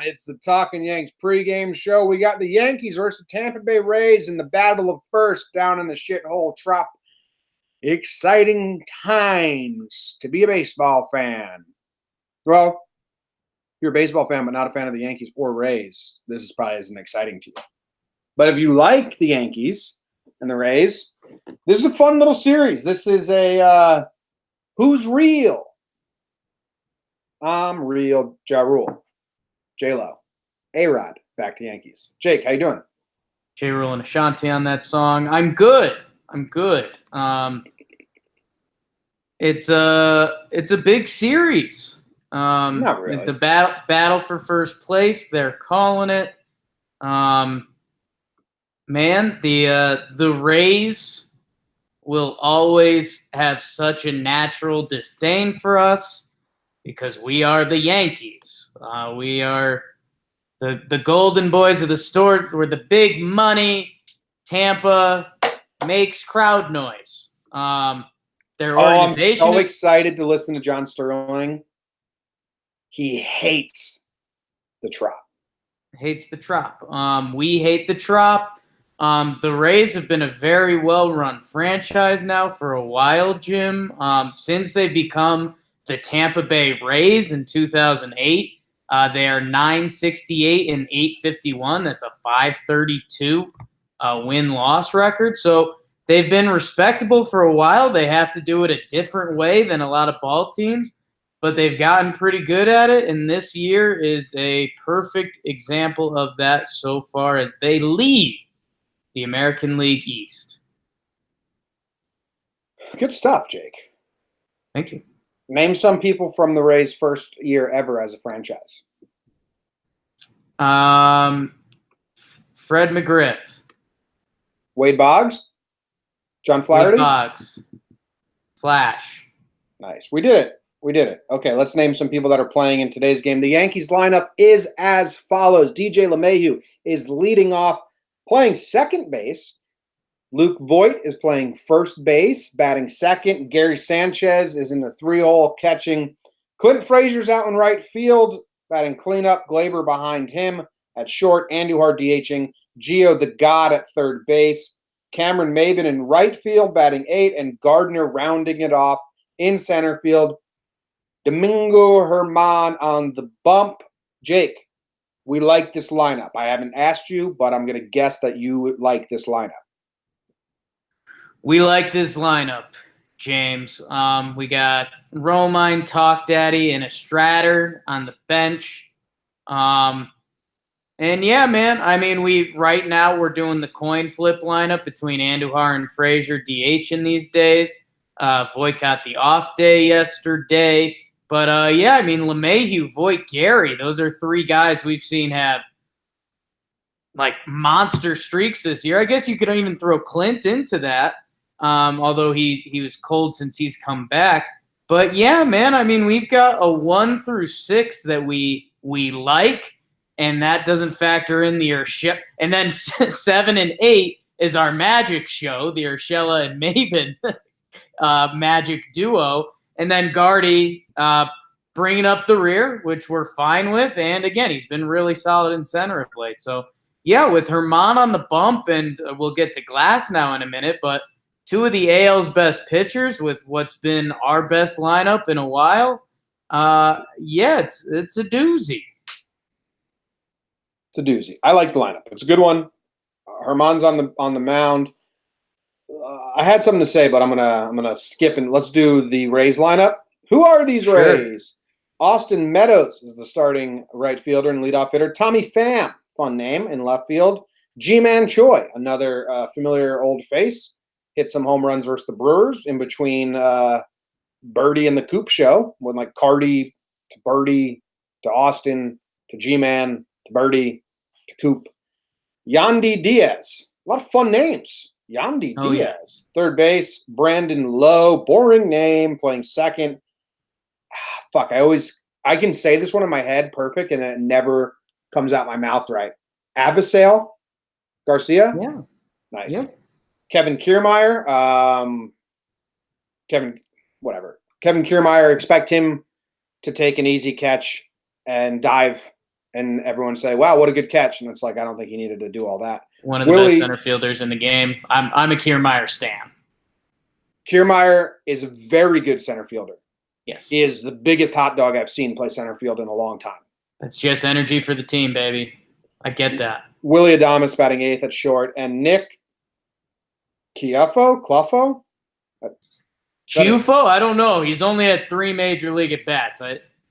It's the Talkin Yanks pregame show. We got the Yankees versus Tampa Bay Rays in the battle of first down in the shithole Trop. Exciting times to be a baseball fan. Well, if you're a baseball fan but not a fan of the Yankees or Rays, this is probably isn't exciting to you. But if you like the Yankees and the Rays, this is a fun little series. This is a Who's Real? I'm Real. Ja Rule. J-Lo. A-Rod. Back to Yankees. Jake, how you doing? J. Rule and Ashanti on that song. I'm good. It's a big series. Not really. The battle for first place. They're calling it. Man, the Rays will always have such a natural disdain for us because we are the Yankees. We are the golden boys of the store. We're the big money. Tampa makes crowd noise. Their organization. I'm so excited to listen to John Sterling. He hates the Trop. Hates the Trop. We hate the Trop. The Rays have been a very well-run franchise now for a while, Jim. Since they've become the Tampa Bay Rays in 2008, they are 968 and 851. That's a 532 win-loss record. So they've been respectable for a while. They have to do it a different way than a lot of ball teams, but they've gotten pretty good at it, and this year is a perfect example of that so far as they lead the American League East. Good stuff, Jake. Thank you. Name some people from the Rays' first year ever as a franchise. Fred McGriff. Wade Boggs? John Flaherty? Wade Boggs. Flash. Nice. We did it. Okay, let's name some people that are playing in today's game. The Yankees lineup is as follows. DJ LeMahieu is leading off, playing second base. Luke Voit is playing first base, batting second. Gary Sanchez is in the three-hole catching. Clint Frazier's out in right field, batting cleanup. Glaber behind him at short. Andujar DHing. Gio the God at third base. Cameron Maben in right field, batting eighth, and Gardner rounding it off in center field. Domingo Herman on the bump. Jake, we like this lineup. I haven't asked you, but I'm going to guess that you like this lineup. We like this lineup, James. We got Romine, Talk Daddy, and Estrader on the bench. And yeah, man, I mean, right now we're doing the coin flip lineup between Andujar and Frazier DHing these days. Voit got the off day yesterday. But, yeah, I mean, LeMahieu, Voit, Gary, those are three guys we've seen have, like, monster streaks this year. I guess you could even throw Clint into that, although he was cold since he's come back. But, yeah, man, I mean, we've got a 1 through 6 that we like, and that doesn't factor in the Urshela. And then 7 and 8 is our magic show, the Urshela and Maben magic duo. And then Gardy bringing up the rear, which we're fine with. And, again, he's been really solid in center of late. So, yeah, with Herman on the bump, and we'll get to Glass now in a minute, but two of the AL's best pitchers with what's been our best lineup in a while, yeah, it's a doozy. It's a doozy. I like the lineup. It's a good one. Herman's on the mound. I had something to say, but I'm gonna skip and let's do the Rays lineup. Who are these Rays? Austin Meadows is the starting right fielder and leadoff hitter. Tommy Pham, fun name, in left field. G-Man Choi, another familiar old face, hit some home runs versus the Brewers in between Birdie and the Coop show, when like Cardi to Birdie to Austin to G-Man to Birdie to Coop. Yandy Diaz, a lot of fun names. Yandy Diaz, yeah. Third base. Brandon Lowe, boring name, playing second. Fuck, I can say this one in my head perfect, and it never comes out my mouth right. Avisail Garcia? Yeah. Nice. Yeah. Kevin Kiermaier. Kevin Kiermaier, expect him to take an easy catch and dive and everyone say, "Wow, what a good catch!" And it's like I don't think he needed to do all that. One of the best center fielders in the game. I'm a Kiermaier stan. Kiermaier is a very good center fielder. Yes, he is the biggest hot dog I've seen play center field in a long time. That's just energy for the team, baby. I get that. Willie Adames batting 8th at short, and Nick Cluffo? Ciuffo? I don't know. He's only had 3 major league at bats.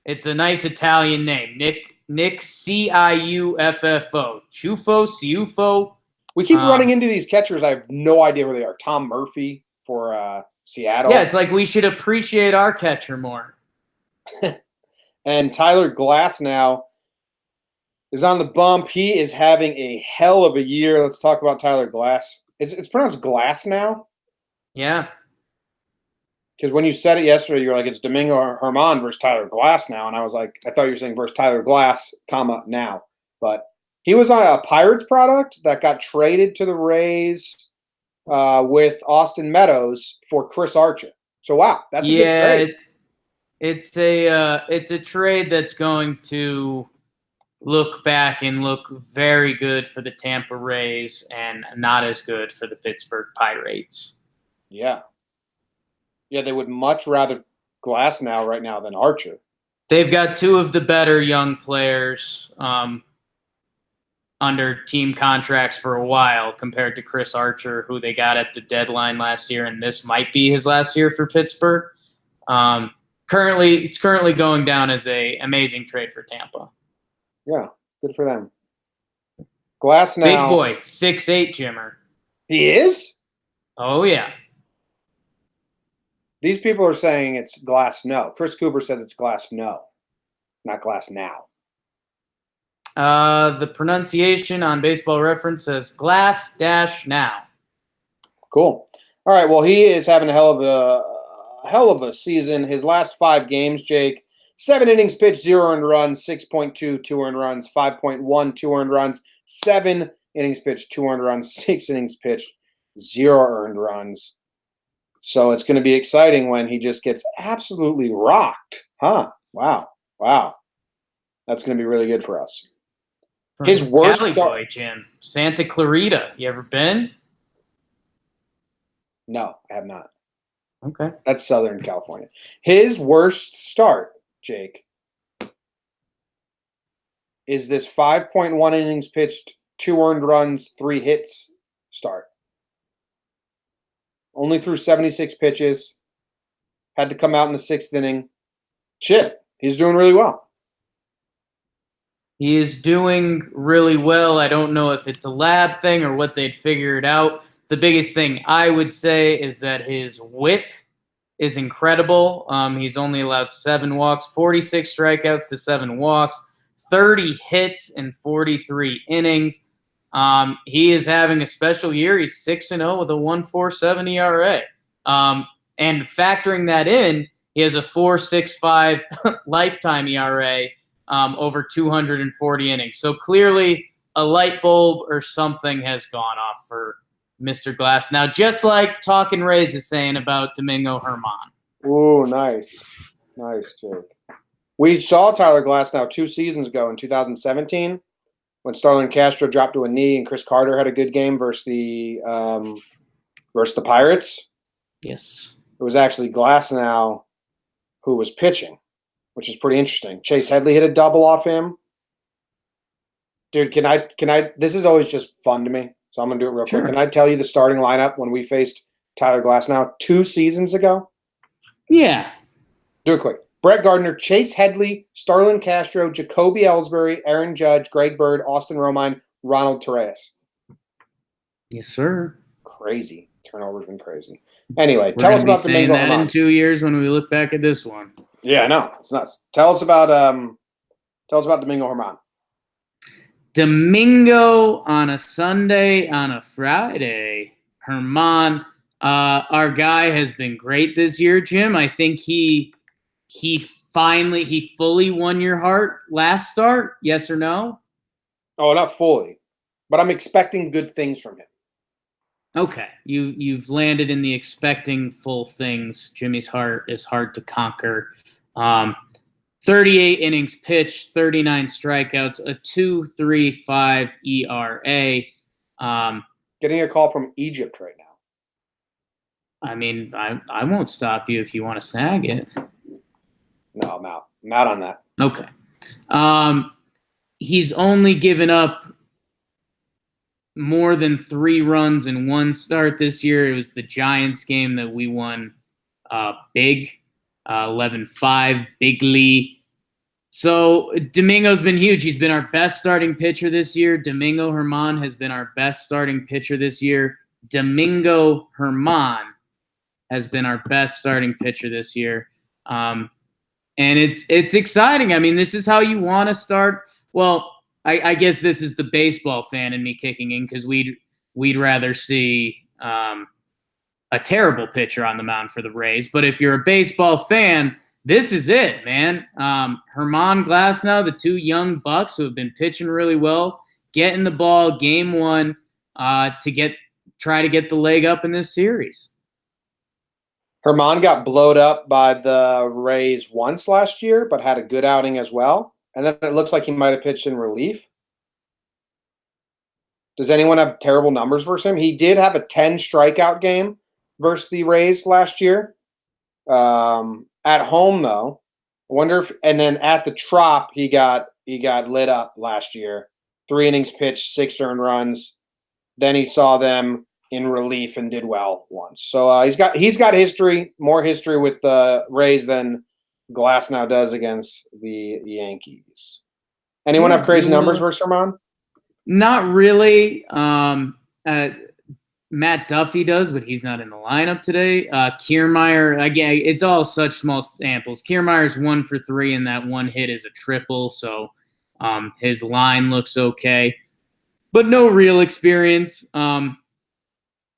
It's a nice Italian name. Nick Ciuffo. Ciuffo. We keep running into these catchers. I have no idea where they are. Tom Murphy for Seattle. Yeah, it's like we should appreciate our catcher more. And Tyler Glasnow is on the bump. He is having a hell of a year. Let's talk about Tyler Glass. It's pronounced Glass now? Yeah. Because when you said it yesterday, you were like, it's Domingo Germán versus Tyler Glass now. And I was like, I thought you were saying versus Tyler Glass, now. But he was on a Pirates product that got traded to the Rays with Austin Meadows for Chris Archer. So, wow, that's a good trade. It's a trade that's going to look back and look very good for the Tampa Rays and not as good for the Pittsburgh Pirates. Yeah. Yeah, they would much rather Glasnow right now than Archer. They've got 2 of the better young players under team contracts for a while compared to Chris Archer, who they got at the deadline last year, and this might be his last year for Pittsburgh. It's currently going down as an amazing trade for Tampa. Yeah, good for them. Glasnow. Big boy, 6'8", Jimmer. He is? Oh, yeah. These people are saying it's Glasnow. Chris Cooper said it's Glasnow, not Glasnow. The pronunciation on Baseball Reference says Glass-now. Cool. All right. Well, he is having a hell of a season. His last 5 games, Jake: 7 innings pitched, 0 earned runs, 6.2 2 earned runs, 5.1 2 earned runs, 7 innings pitched, 2 earned runs, 6 innings pitched, 0 earned runs. So it's going to be exciting when he just gets absolutely rocked. Huh? Wow. That's going to be really good for us. His worst Cali boy, Jim. Santa Clarita. You ever been? No, I have not. Okay. That's Southern California. His worst start, Jake, is this 5.1 innings pitched, 2 earned runs, 3 hits start. Only threw 76 pitches. Had to come out in the 6th inning. Shit, he's doing really well. He is doing really well. I don't know if it's a lab thing or what they'd figured out. The biggest thing I would say is that his whip is incredible. He's only allowed 7 walks, 46 strikeouts to 7 walks, 30 hits in 43 innings. He is having a special year. He's 6-0 with a 1.47 ERA. And factoring that in, he has a 4.65 lifetime ERA over 240 innings. So clearly a light bulb or something has gone off for Mr. Glass. Now, just like Talkin Rays is saying about Domingo Germán. Ooh, nice. Nice, Jake. We saw Tyler Glasnow 2 seasons ago in 2017 when Starlin Castro dropped to a knee and Chris Carter had a good game versus the Pirates. Yes. It was actually Glasnow who was pitching, which is pretty interesting. Chase Headley hit a double off him. Dude, can I this is always just fun to me, so I'm going to do it real quick. Can I tell you the starting lineup when we faced Tyler Glasnow 2 seasons ago? Yeah. Do it quick. Brett Gardner, Chase Headley, Starlin Castro, Jacoby Ellsbury, Aaron Judge, Greg Bird, Austin Romine, Ronald Torres. Yes, sir. Crazy. Turnover's been crazy. Anyway, tell us about Domingo Germán. In 2 years when we look back at this one. Yeah, no, it's nuts. Tell us about Domingo Germán. Domingo on a Sunday, on a Friday. Germán, our guy has been great this year, Jim. I think he fully won your heart last start. Yes or no? Oh, not fully, but I'm expecting good things from him. Okay, you've landed in the expecting full things. Jimmy's heart is hard to conquer. 38 innings pitched, 39 strikeouts, a 2.35 ERA. Getting a call from Egypt right now. I mean, I won't stop you if you want to snag it. No, I'm out. I'm out on that. Okay. He's only given up more than 3 runs in one start this year. It was the Giants game that we won big, 11-5, bigly. So Domingo's been huge. He's been our best starting pitcher this year. Domingo Germán has been our best starting pitcher this year. Domingo Germán has been our best starting pitcher this year. And it's exciting. I mean, this is how you want to start. Well, I guess this is the baseball fan in me kicking in because we'd rather see a terrible pitcher on the mound for the Rays. But if you're a baseball fan, this is it, man. Germán Glasnow, the 2 young bucks who have been pitching really well, getting the ball game 1 to try to get the leg up in this series. Germán got blowed up by the Rays once last year, but had a good outing as well. And then it looks like he might have pitched in relief. Does anyone have terrible numbers versus him? He did have a 10 strikeout game versus the Rays last year. At home though, I wonder if, and then at the Trop he got lit up last year. 3 innings pitched, 6 earned runs. Then he saw them in relief and did well once. So he's got history, more history with the Rays than Glasnow does against the Yankees. Anyone have crazy numbers versus Germán? Not really. Matt Duffy does, but he's not in the lineup today. Kiermaier, again, it's all such small samples. Kiermaier's 1 for 3, and that 1 hit is a triple, so his line looks okay. But no real experience.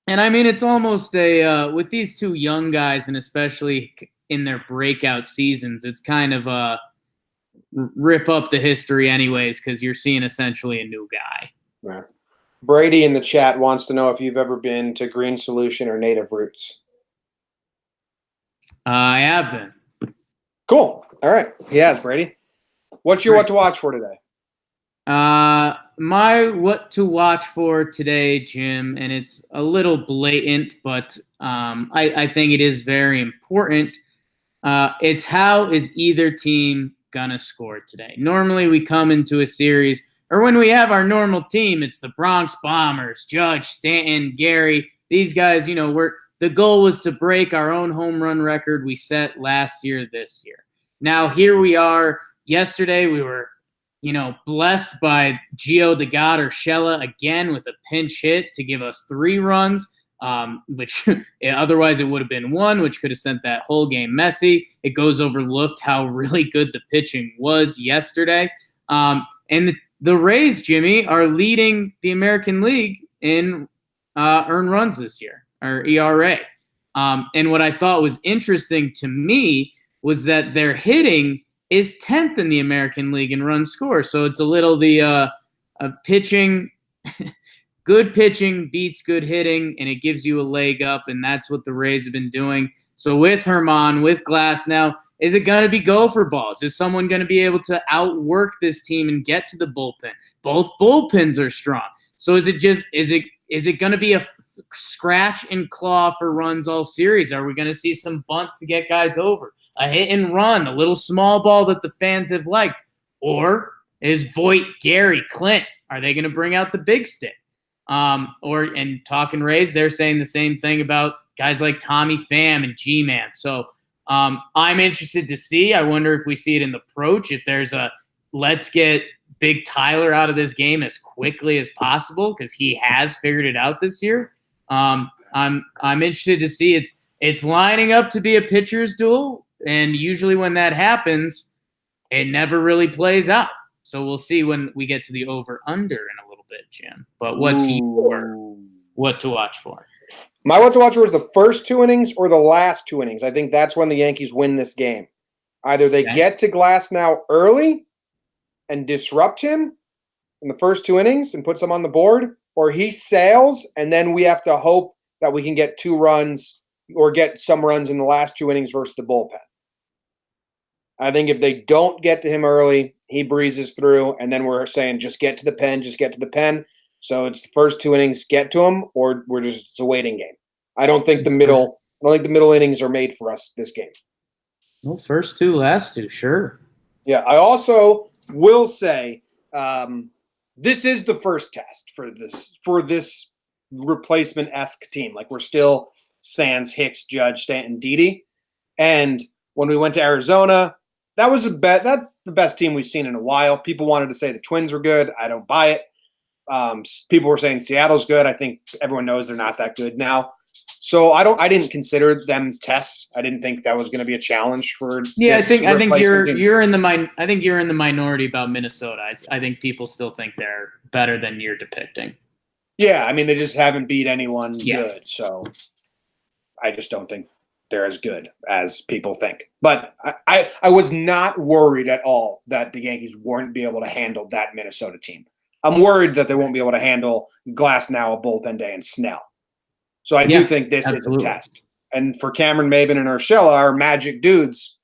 And I mean, it's almost with these 2 young guys, and especially in their breakout seasons, it's kind of a rip up the history anyways, because you're seeing essentially a new guy. Right. Brady in the chat wants to know if you've ever been to Green Solution or Native Roots. I have been. Cool. All right. He has, Brady. What's your what to watch for today? My what to watch for today, Jim, and it's a little blatant, but I think it is very important. It's how is either team gonna score today? Normally we come into a series, or when we have our normal team, it's the Bronx Bombers, Judge, Stanton, Gary. These guys, the goal was to break our own home run record we set last year this year. Now here we are. Yesterday we were, blessed by Gio the God Urshela again with a pinch hit to give us 3 runs, which otherwise it would have been 1, which could have sent that whole game messy. It goes overlooked how really good the pitching was yesterday. And the Rays, Jimmy, are leading the American League in earned runs this year, or ERA. And what I thought was interesting to me was that their hitting is 10th in the American League in run score. So it's a little the pitching, good pitching beats good hitting, and it gives you a leg up, and that's what the Rays have been doing. So with Germán, with Glasnow, is it going to be gopher balls? Is someone going to be able to outwork this team and get to the bullpen? Both bullpens are strong. So is it going to be a scratch and claw for runs all series? Are we going to see some bunts to get guys over? A hit and run, a little small ball that the fans have liked? Or is Voit, Gary, Clint, are they going to bring out the big stick? And Talkin Rays, they're saying the same thing about guys like Tommy Pham and G-Man. So I'm interested to see. I wonder if we see it in the approach, if there's a let's get Big Tyler out of this game as quickly as possible, because he has figured it out this year. I'm interested to see. It's lining up to be a pitcher's duel, and usually when that happens, it never really plays out. So we'll see when we get to the over-under in a little bit, Jim. But what's your what to watch for? My what to watch for is the first 2 innings or the last 2 innings. I think that's when the Yankees win this game. Either they get to Glasnow early and disrupt him in the first 2 innings and puts him on the board, or he sails, and then we have to hope that we can get 2 runs or get some runs in the last 2 innings versus the bullpen. I think if they don't get to him early, he breezes through, and then we're saying just get to the pen, just get to the pen. So it's the first 2 innings, get to him, or we're just it's a waiting game. I don't think the middle innings are made for us this game. Well, first two, last two, sure. Yeah, I also will say this is the first test for this replacement-esque team. Like we're still sans Hicks, Judge, Stanton, Didi, and when we went to Arizona, that was that's the best team we've seen in a while. People wanted to say the Twins were good. I don't buy it. People were saying Seattle's good. I think everyone knows they're not that good now. So I didn't consider them tests. I didn't think that was going to be a challenge for. Yeah, I think you're in the minority about Minnesota. I think people still think they're better than you're depicting. Yeah, I mean they just haven't beat anyone good. So I just don't think they're as good as people think. But I was not worried at all that the Yankees won't be able to handle that Minnesota team. I'm worried that they won't be able to handle Glasnow, bullpen day, and Snell. So I do think this is a test. And for Cameron Maybin and Urshela, our magic dudes,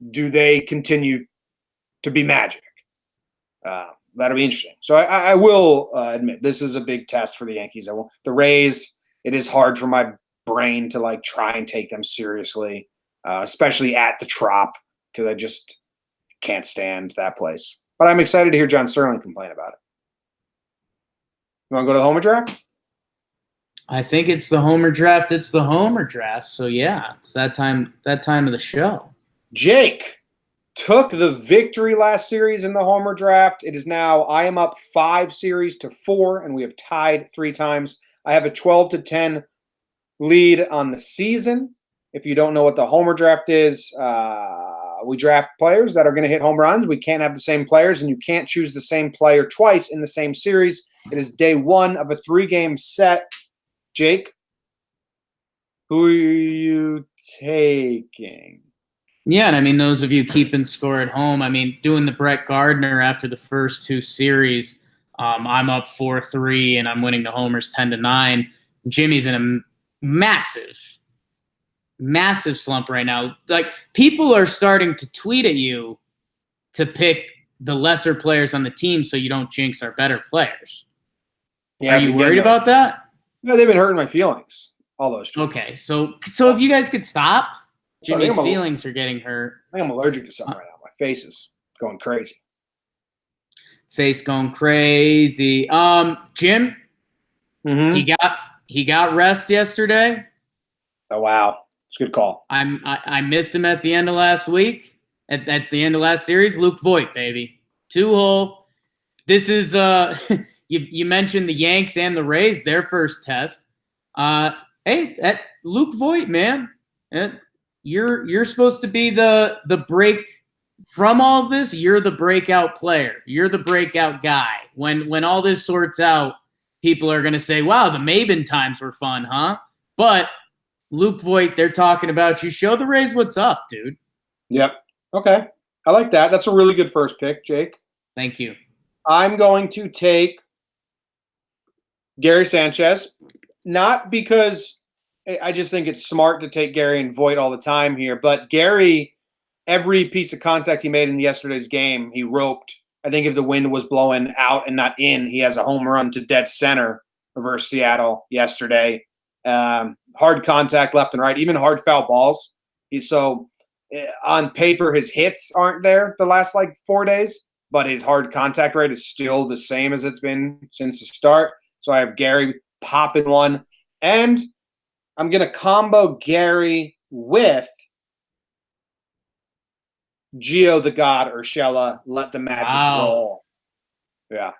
do they continue to be magic? That'll be interesting. So I will admit this is a big test for the Yankees. The Rays, it is hard for my brain to like try and take them seriously, especially at the Trop, because I just can't stand that place. But I'm excited to hear John Sterling complain about it. You want to go to the Homer draft? I think it's the Homer draft. It's the Homer draft. So yeah, it's that time of the show. Jake took the victory last series in the Homer draft. It is now I am up 5-4, and we have tied 3 times. I have a 12-10 lead on the season. If you don't know what the Homer draft is, we draft players that are going to hit home runs. We can't have the same players, and you can't choose the same player twice in the same series. It is day 1 of a 3-game set. Jake, who are you taking? Yeah, and I mean, those of you keeping score at home, I mean, doing the Brett Gardner after the first 2 series, I'm up 4-3, and I'm winning the homers 10-9. Jimmy's in a massive slump right now. Like, people are starting to tweet at you to pick the lesser players on the team so you don't jinx our better players. Yeah, are you worried about that? No, they've been hurting my feelings. All those tweets. Okay, so if you guys could stop, Jimmy's feelings are getting hurt. I think I'm allergic to something right now. My face is going crazy. Face going crazy. Jim, he got rest yesterday. Oh wow, it's a good call. I missed him at the end of last week. At the end of last series, Luke Voit, baby, 2-hole. This is you mentioned the Yanks and the Rays, their first test. Hey, that Luke Voit, man, you're supposed to be the break from all of this. You're the breakout player. You're the breakout guy. When all this sorts out, people are gonna say, "Wow, the Maben times were fun, huh?" But Luke Voit, they're talking about you. Show the Rays what's up, dude. Yep. Okay. I like that. That's a really good first pick, Jake. Thank you. I'm going to take Gary Sanchez, not because I just think it's smart to take Gary and Voit all the time here, but Gary, every piece of contact he made in yesterday's game, he roped. I think if the wind was blowing out and not in, he has a home run to dead center versus Seattle yesterday. Hard contact left and right, even hard foul balls. So on paper, his hits aren't there the last 4 days, but his hard contact rate is still the same as it's been since the start. So I have Gary popping one, and I'm going to combo Gary with Gio the God Urshela. Let the magic roll. Yeah.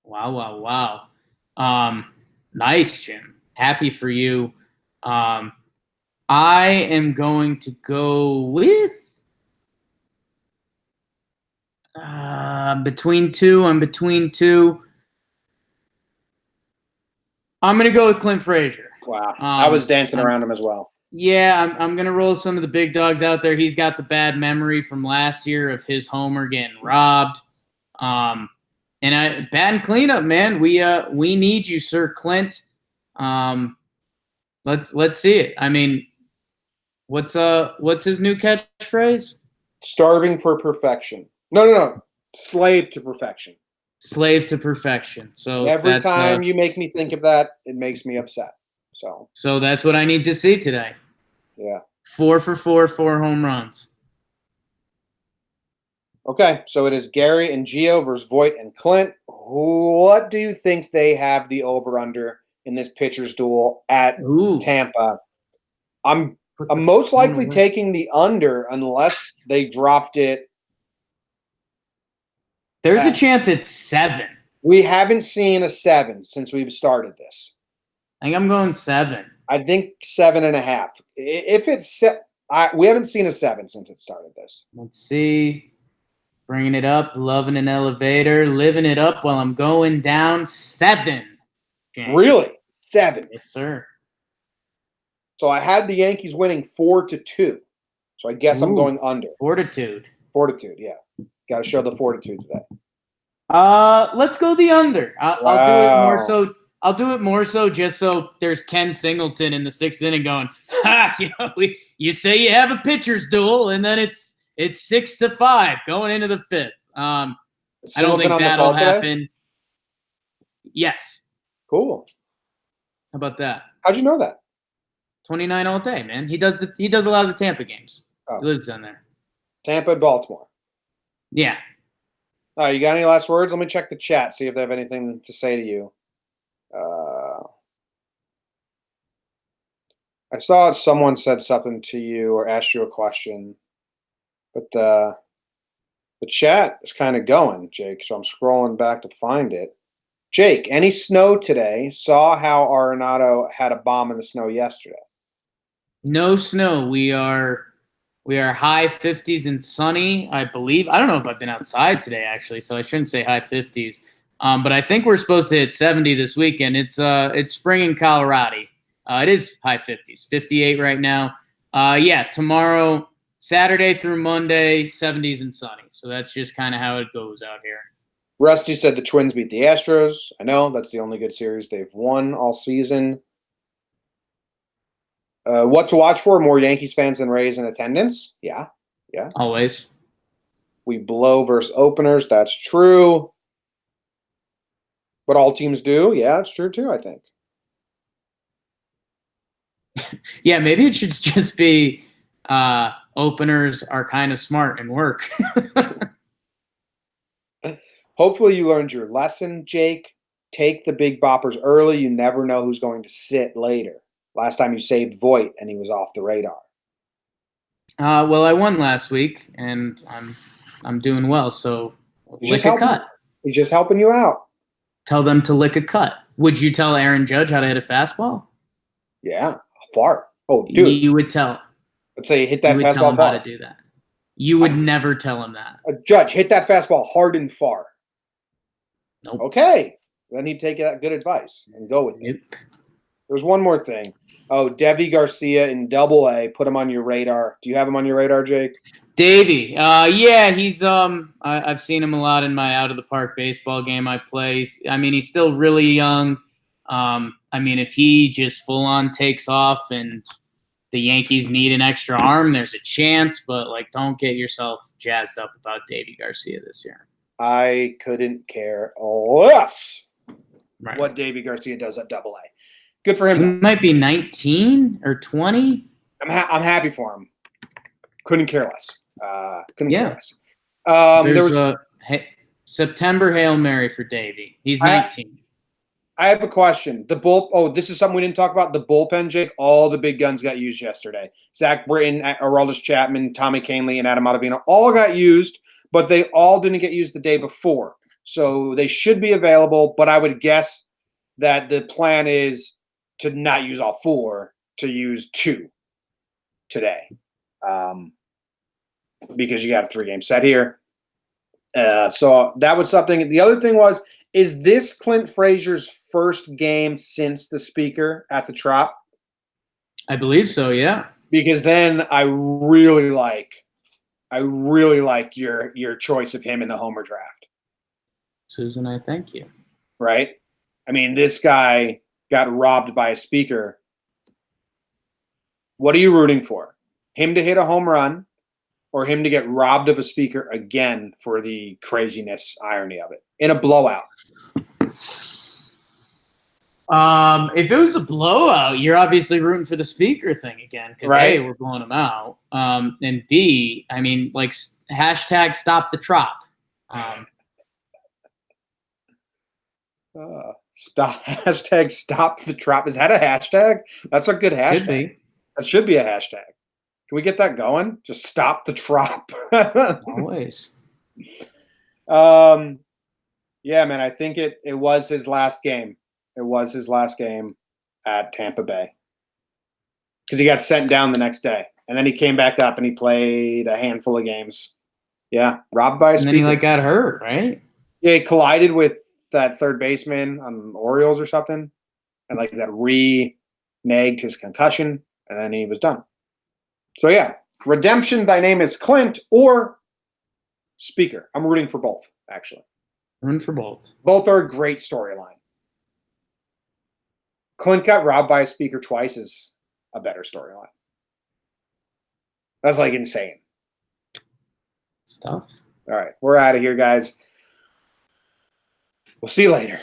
Wow. Nice, Jim. Happy for you. I am going to go with between two. I'm between two. I'm going to go with Clint Frazier. Wow. I was dancing around him as well. Yeah, I'm going to roll some of the big dogs out there. He's got the bad memory from last year of his homer getting robbed. And batting cleanup, man. We need you, Sir Clint. Let's see it. I mean, what's his new catchphrase? Starving for perfection. No. Slave to perfection. Slave to perfection. So Every that's time you make me think of that, it makes me upset. So that's what I need to see today. Yeah. 4 for 4, 4 home runs. Okay, so it is Gary and Gio versus Voigt and Clint. What do you think they have the over/under in this pitcher's duel at Tampa? I'm most likely taking the under unless they dropped it. There's a chance it's 7. We haven't seen a 7 since we've started this. I think I'm going 7. I think 7.5. If it's we haven't seen a 7 since it started this. Let's see. Bringing it up, loving an elevator, living it up while I'm going down. 7. James. Really? 7? Yes, sir. So I had the Yankees winning 4-2. So I guess I'm going under. Fortitude, yeah. Got to show the fortitude today. Let's go the under. I'll do it more so. I'll do it more so just so there's Ken Singleton in the 6th inning going, you say you have a pitcher's duel, and then it's 6-5 going into the 5th. I don't think that'll happen. Yes. Cool. How about that? How'd you know that? 29 all day, man. He does a lot of the Tampa games. He lives down there. Tampa, Baltimore. Yeah. All right, you got any last words? Let me check the chat, see if they have anything to say to you. I saw someone said something to you or asked you a question, but the chat is kind of going, Jake, so I'm scrolling back to find it. Jake, any snow today? Saw how Arenado had a bomb in the snow yesterday. No snow. We are high 50s and sunny, I believe. I don't know if I've been outside today, actually, so I shouldn't say high 50s. But I think we're supposed to hit 70 this weekend. It's spring in Colorado. It is high 50s, 58 right now. Tomorrow, Saturday through Monday, 70s and sunny. So that's just kind of how it goes out here. Rusty said the Twins beat the Astros. I know that's the only good series they've won all season. What to watch for? More Yankees fans than Rays in attendance? Yeah. Always. We blow versus openers. That's true. But all teams do? Yeah, it's true too, I think. Yeah, maybe it should just be openers are kind of smart and work. Hopefully you learned your lesson, Jake. Take the big boppers early. You never know who's going to sit later. Last time you saved Voigt, and he was off the radar. Well, I won last week, and I'm doing well. So lick a cut. He's just helping you out. Tell them to lick a cut. Would you tell Aaron Judge how to hit a fastball? Yeah, far. Oh, dude. You would tell. Let's say hit that fastball. You would tell him how to do that. You would never tell him that. Judge, hit that fastball hard and far. Nope. Okay. Then he'd take that good advice and go with it. There's one more thing. Oh, Devi Garcia in Double-A. Put him on your radar. Do you have him on your radar, Jake? Davey. Yeah, he's I've seen him a lot in my out of the park baseball game I play. He's still really young. If he just full on takes off and the Yankees need an extra arm, there's a chance, but don't get yourself jazzed up about Davey Garcia this year. I couldn't care less what Davey Garcia does at Double-A. Good for him. He might be 19 or 20. I'm happy for him. Couldn't care less. Care less. There was a September Hail Mary for Davey. He's 19. I have a question. This is something we didn't talk about. The bullpen, Jake. All the big guns got used yesterday. Zach Britton, Aroldis Chapman, Tommy Kahnle, and Adam Ottavino all got used, but they all didn't get used the day before. So they should be available, but I would guess that the plan is to not use all 4, to use 2 today. Because you got a 3-game set here. So that was something. The other thing was, is this Clint Frazier's first game since the speaker at the Trop? I believe so, yeah. Because then I really like your choice of him in the Homer draft. Susan, I thank you. Right? This guy got robbed by a speaker. What are you rooting for? Him to hit a home run or him to get robbed of a speaker again for the craziness irony of it in a blowout? If it was a blowout, you're obviously rooting for the speaker thing again because Right. A, we're blowing them out, and B, I mean, like hashtag stop the trop. Stop hashtag stop the trop. Is that a hashtag? That's a good hashtag. Should be. That should be a hashtag. Can we get that going? Just stop the trop. Always. Yeah, man. I think it was his last game. It was his last game at Tampa Bay because he got sent down the next day, and then he came back up and he played a handful of games. Yeah, robbed by a And speaker. then he like got hurt, right? Yeah, he collided with that third baseman on Orioles or something, and like that reneged his concussion, and then he was done. So yeah, redemption. Thy name is Clint or speaker. I'm rooting for both, actually. Rooting for both. Both are a great storyline. Clint got robbed by a speaker twice is a better storyline. That's like insane. Stuff. All right, we're out of here, guys. We'll see you later.